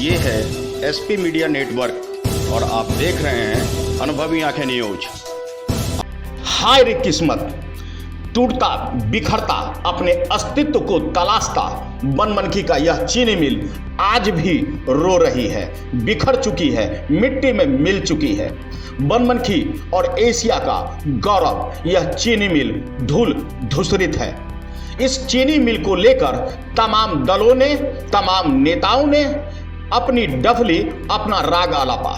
ये है SP media network और आप देख रहे हैं अनुभवी आंखें न्यूज। हाय रे किस्मत, टूटता बिखरता अपने अस्तित्व को तलाशता बनमनखी का यह चीनी मिल आज भी रो रही है, बिखर चुकी है, मिट्टी में मिल चुकी है। बनमनखी और एशिया का गौरव यह चीनी मिल धूल धूसरित है। इस चीनी मिल को लेकर तमाम दलों ने, तमाम नेताओं ने अपनी डफली, अपना राग आलापा,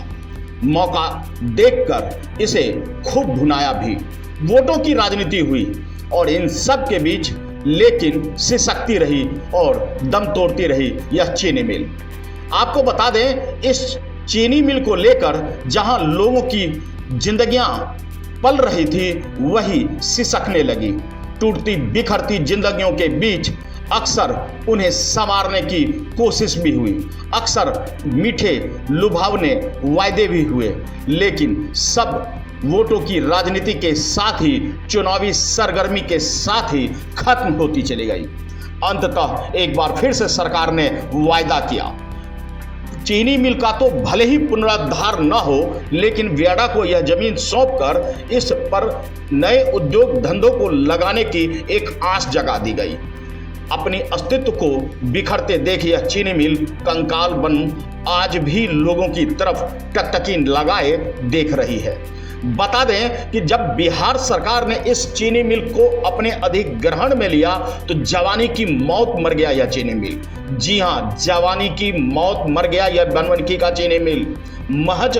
मौका देखकर इसे खूब भुनाया भी। वोटों की राजनीति हुई और इन सब के बीच लेकिन सिसकती रही और दम तोड़ती रही यह चीनी मिल। आपको बता दें, इस चीनी मिल को लेकर जहां लोगों की जिंदगियां पल रही थी, वही सिसकने लगी। टूटती बिखरती जिंदगियों के बीच अक्सर उन्हें संवारने की कोशिश भी हुई, अक्सर मीठे लुभावने वायदे भी हुए, लेकिन सब वोटों की राजनीति के साथ ही, चुनावी सरगर्मी के साथ ही खत्म होती चली गई। अंततः एक बार फिर से सरकार ने वायदा किया, चीनी मिल का तो भले ही पुनरुद्धार न हो, लेकिन बियाडा को यह जमीन सौंपकर इस पर नए उद्योग धंधों को लगाने की एक आस जगा दी गई। अपनी अस्तित्व को बिखरते देख यह चीनी मिल कंकाल बन आज भी लोगों की तरफ टकटकी लगाए देख रही है। बता दें कि जब बिहार सरकार ने इस चीनी मिल को अपने अधिग्रहण में लिया तो जवानी की मौत मर गया यह चीनी मिल। जी हां, जवानी की मौत मर गया यह बनमनखी का चीनी मिल। महज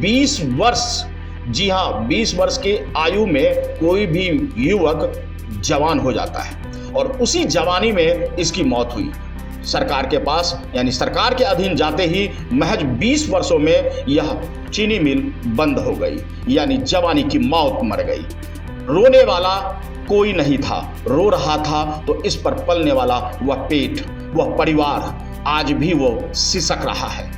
20 वर्ष, जी हां 20 वर्ष की आयु में कोई भी युवक जवान हो जाता है और उसी जवानी में इसकी मौत हुई। सरकार के पास यानी सरकार के अधीन जाते ही महज 20 वर्षों में यह चीनी मिल बंद हो गई, यानी जवानी की मौत मर गई। रोने वाला कोई नहीं था, रो रहा था तो इस पर पलने वाला वह पेट, वह परिवार आज भी वो सिसक रहा है।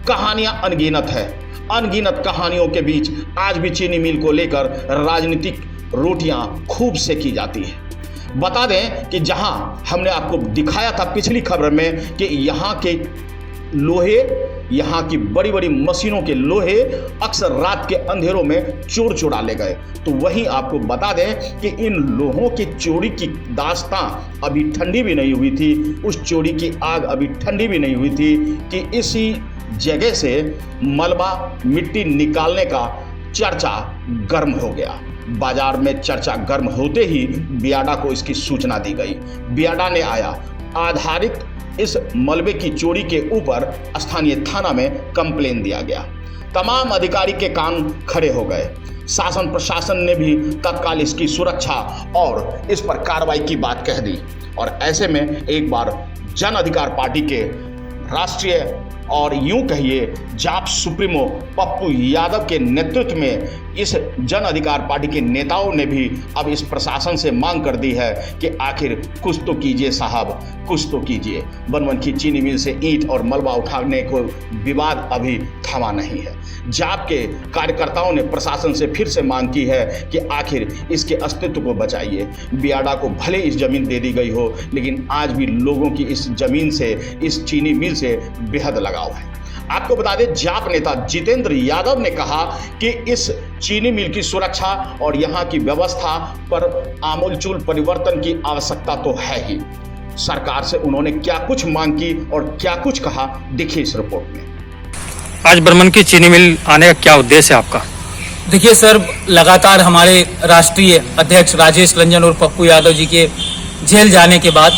कहानियां अनगिनत है, अनगिनत कहानियों के बीच आज भी चीनी मिल को लेकर राजनीतिक रोटियां खूब सेकी जाती है। बता दें कि जहां हमने आपको दिखाया था पिछली खबर में कि यहाँ के लोहे, यहाँ की बड़ी बड़ी मशीनों के लोहे अक्सर रात के अंधेरों में चोर चुरा ले गए, तो वहीं आपको बता दें कि इन लोहों की चोरी की दास्तां अभी ठंडी भी नहीं हुई थी, उस चोरी की आग अभी ठंडी भी नहीं हुई थी कि इसी जगह से मलबा मिट्टी निकालने का चर्चा गर्म हो गया। बाजार में चर्चा गर्म होते ही बियाडा को इसकी सूचना दी गई। बियाडा ने आया, आधारित इस मलबे की चोरी के ऊपर स्थानीय थाना में कंप्लेन दिया गया। तमाम अधिकारी के कान खड़े हो गए, शासन प्रशासन ने भी तत्काल इसकी सुरक्षा और इस पर कार्रवाई की बात कह दी। और ऐसे में एक बार जन अधिकार पार्टी के राष्ट्रीय और यूं कहिए जाप सुप्रीमो पप्पू यादव के नेतृत्व में इस जन अधिकार पार्टी के नेताओं ने भी अब इस प्रशासन से मांग कर दी है कि आखिर कुछ तो कीजिए साहब, कुछ तो कीजिए। बनमनखी चीनी मिल से ईंट और मलबा उठाने को विवाद अभी थमा नहीं है। जाप के कार्यकर्ताओं ने प्रशासन से फिर से मांग की है कि आखिर इसके अस्तित्व को बचाइए। बियाडा को भले इस जमीन दे दी गई हो, लेकिन आज भी लोगों की इस जमीन से, इस चीनी मिल से बेहद लगाव है। आपको बता दें, जाप नेता जितेंद्र यादव ने कहा कि इस चीनी मिल की सुरक्षा और यहाँ की व्यवस्था पर आमूलचूल परिवर्तन की आवश्यकता तो है ही। सरकार से उन्होंने क्या कुछ मांग की और क्या कुछ कहा, देखिए इस रिपोर्ट में। आज बनमनखी चीनी मिल आने का क्या उद्देश्य है आपका? देखिए सर, लगातार हमारे राष्ट्रीय अध्यक्ष राजेश रंजन और पप्पू यादव जी के जेल जाने के बाद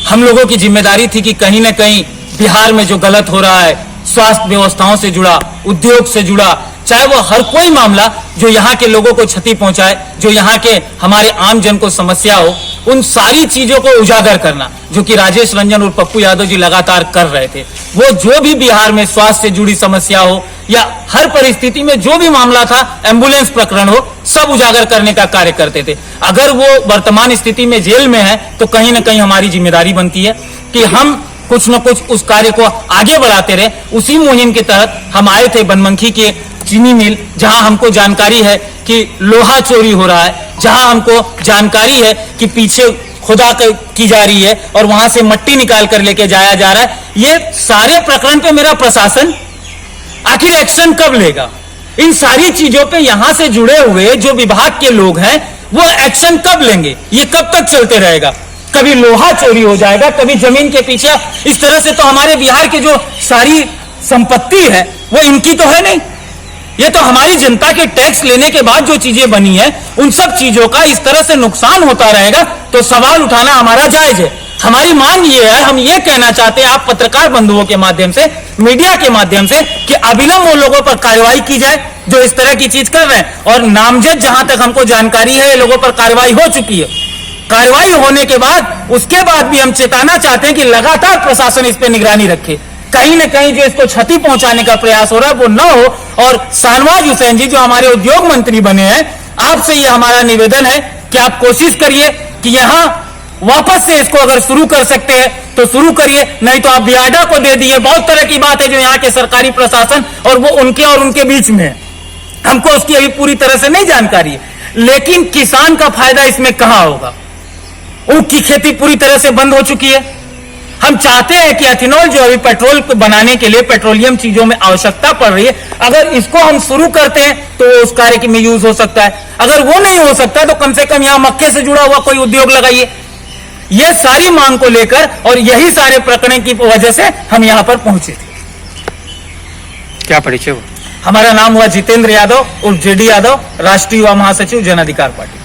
हम लोगों की जिम्मेदारी थी कि कहीं ना कहीं बिहार में जो गलत हो रहा है, स्वास्थ्य व्यवस्थाओं से जुड़ा, उद्योग से जुड़ा, चाहे वो हर कोई मामला जो यहाँ के लोगों को क्षति पहुंचाए, जो यहाँ के हमारे आम जन को समस्या हो, उन सारी चीजों को उजागर करना, जो कि राजेश रंजन और पप्पू यादव जी लगातार कर रहे थे। वो जो भी बिहार में स्वास्थ्य से जुड़ी समस्या हो या हर परिस्थिति में जो भी मामला था, एम्बुलेंस प्रकरण हो, सब उजागर करने का कार्य करते थे। अगर वो वर्तमान स्थिति में जेल में है तो कहीं ना कहीं हमारी जिम्मेदारी बनती है कि हम कुछ न कुछ उस कार्य को आगे बढ़ाते रहे। उसी मुहिम के तहत हम आए थे बनमनखी के चीनी मिल, जहां हमको जानकारी है कि लोहा चोरी हो रहा है, जहां हमको जानकारी है कि पीछे खुदा की जा रही है और वहां से मट्टी निकाल कर लेके जाया जा रहा है। ये सारे प्रकरण पे मेरा प्रशासन आखिर एक्शन कब लेगा? इन सारी चीजों पे यहां से जुड़े हुए जो विभाग के लोग हैं वो एक्शन कब लेंगे? ये कब तक चलते रहेगा? कभी लोहा चोरी हो जाएगा, कभी जमीन के पीछे। इस तरह से तो हमारे बिहार की जो सारी संपत्ति है वो इनकी तो है नहीं। ये तो हमारी जनता के टैक्स लेने के बाद जो चीजें बनी है उन सब चीजों का इस तरह से नुकसान होता रहेगा तो सवाल उठाना हमारा जायज है। हमारी मांग ये है, हम ये कहना चाहते हैं आप पत्रकार बंधुओं के माध्यम से, मीडिया के माध्यम से, कि अविलंब वो लोगों पर कार्रवाई की जाए जो इस तरह की चीज कर रहे हैं। और नामजद जहां तक हमको जानकारी है ये लोगों पर कार्रवाई हो चुकी है। कार्रवाई होने के बाद उसके बाद भी हम चेताना चाहते हैं कि लगातार प्रशासन इस पर निगरानी रखे। कहीं न कहीं जो इसको क्षति पहुंचाने का प्रयास हो रहा है वो न हो। और शाहनवाज हुसैन जी जो हमारे उद्योग मंत्री बने हैं, आपसे ये हमारा निवेदन है कि आप कोशिश करिए कि यहां वापस से इसको अगर शुरू कर सकते हैं तो शुरू करिए, नहीं तो आप बियाडा को दे दिए। बहुत तरह की बात है जो यहाँ के सरकारी प्रशासन और वो उनके और उनके बीच में है, हमको उसकी अभी पूरी तरह से नहीं जानकारी है। लेकिन किसान का फायदा इसमें कहां होगा? ऊख की खेती पूरी तरह से बंद हो चुकी है। हम चाहते हैं कि एथेनॉल जो अभी पेट्रोल बनाने के लिए पेट्रोलियम चीजों में आवश्यकता पड़ रही है, अगर इसको हम शुरू करते हैं तो उस कार्य में यूज हो सकता है। अगर वो नहीं हो सकता तो कम से कम यहां मक्के से जुड़ा हुआ कोई उद्योग लगाइए। ये सारी मांग को लेकर और यही सारे प्रकरण की वजह से हम यहां पर पहुंचे थे। क्या परिचय हुआ? हमारा नाम हुआ जितेंद्र यादव उर्फ जेडी यादव, राष्ट्रीय युवा महासचिव जन अधिकार पार्टी।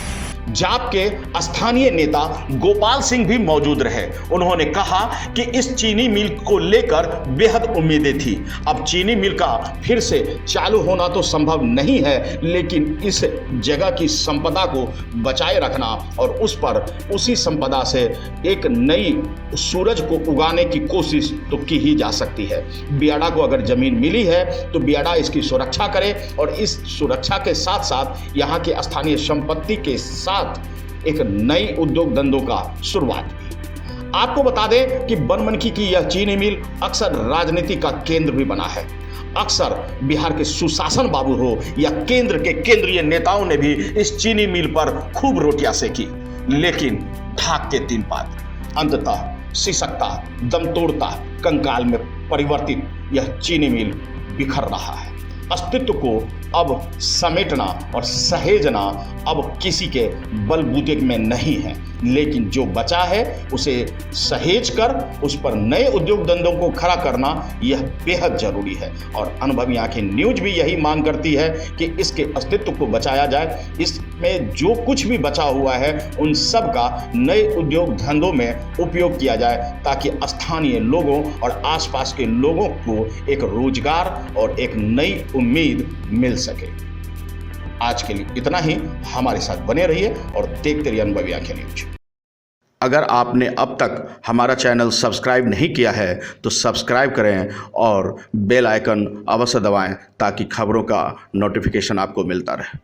जाप के स्थानीय नेता गोपाल सिंह भी मौजूद रहे। उन्होंने कहा कि इस चीनी मिल को लेकर बेहद उम्मीदें थी। अब चीनी मिल का फिर से चालू होना तो संभव नहीं है, लेकिन इस जगह की संपदा को बचाए रखना और उस पर उसी संपदा से एक नई सूरज को उगाने की कोशिश तो की ही जा सकती है। बियाडा को अगर जमीन मिली है तो बियाडा इसकी सुरक्षा करे और इस सुरक्षा के साथ साथ यहाँ के स्थानीय संपत्ति के साथ एक नई उद्योग धंधों का शुरुआत। आपको बता दें कि बनमनखी की यह चीनी मिल अक्सर राजनीति का केंद्र भी बना है। अक्सर बिहार के सुशासन बाबू हो या केंद्र के केंद्रीय नेताओं ने भी इस चीनी मिल पर खूब रोटियां सेकी, लेकिन ठाक के 3 पात। अंततः सिसकता, दम तोड़ता, कंकाल में परिवर्तित यह चीनी मिल बिखर रहा है। अस्तित्व को अब समेटना और सहेजना अब किसी के बलबूते में नहीं है, लेकिन जो बचा है उसे सहेज कर उस पर नए उद्योग धंधों को खड़ा करना यह बेहद जरूरी है। और अनुभवी आंखें न्यूज भी यही मांग करती है कि इसके अस्तित्व को बचाया जाए। इसमें जो कुछ भी बचा हुआ है उन सब का नए उद्योग धंधों में उपयोग किया जाए, ताकि स्थानीय लोगों और आसपास के लोगों को एक रोजगार और एक नई उम्मीद मिल सके। आज के लिए इतना ही। हमारे साथ बने रहिए और देखते रहिए अनुभवी आंखें न्यूज। अगर आपने अब तक हमारा चैनल सब्सक्राइब नहीं किया है तो सब्सक्राइब करें और बेल आइकन अवश्य दबाएं ताकि खबरों का नोटिफिकेशन आपको मिलता रहे।